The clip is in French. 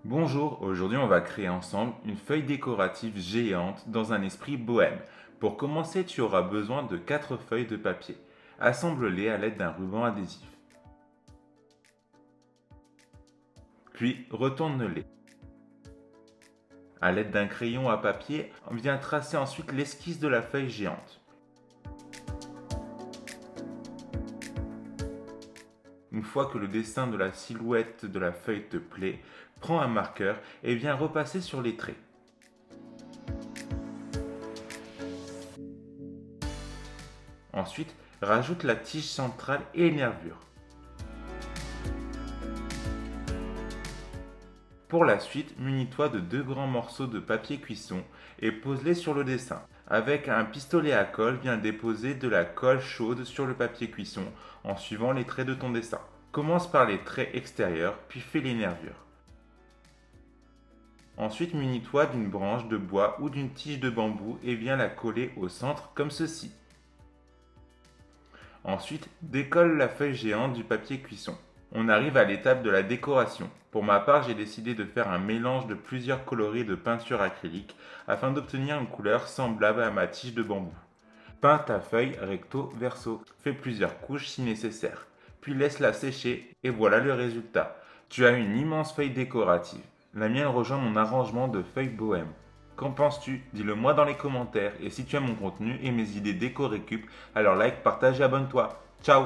Bonjour, aujourd'hui on va créer ensemble une feuille décorative géante dans un esprit bohème. Pour commencer, tu auras besoin de 4 feuilles de papier. Assemble-les à l'aide d'un ruban adhésif. Puis retourne-les. À l'aide d'un crayon à papier, viens tracer ensuite l'esquisse de la feuille géante. Une fois que le dessin de la silhouette de la feuille te plaît, prends un marqueur et viens repasser sur les traits. Ensuite, rajoute la tige centrale et les nervures. Pour la suite, munis-toi de 2 grands morceaux de papier cuisson et pose-les sur le dessin. Avec un pistolet à colle, viens déposer de la colle chaude sur le papier cuisson en suivant les traits de ton dessin. Commence par les traits extérieurs, puis fais les nervures. Ensuite, munis-toi d'une branche de bois ou d'une tige de bambou et viens la coller au centre comme ceci. Ensuite, décolle la feuille géante du papier cuisson. On arrive à l'étape de la décoration. Pour ma part, j'ai décidé de faire un mélange de plusieurs coloris de peinture acrylique afin d'obtenir une couleur semblable à ma tige de bambou. Peins ta feuille recto verso. Fais plusieurs couches si nécessaire. Puis laisse-la sécher et voilà le résultat. Tu as une immense feuille décorative. La mienne rejoint mon arrangement de feuilles bohème. Qu'en penses-tu? Dis-le moi dans les commentaires. Et si tu aimes mon contenu et mes idées déco récup, alors like, partage et abonne-toi. Ciao!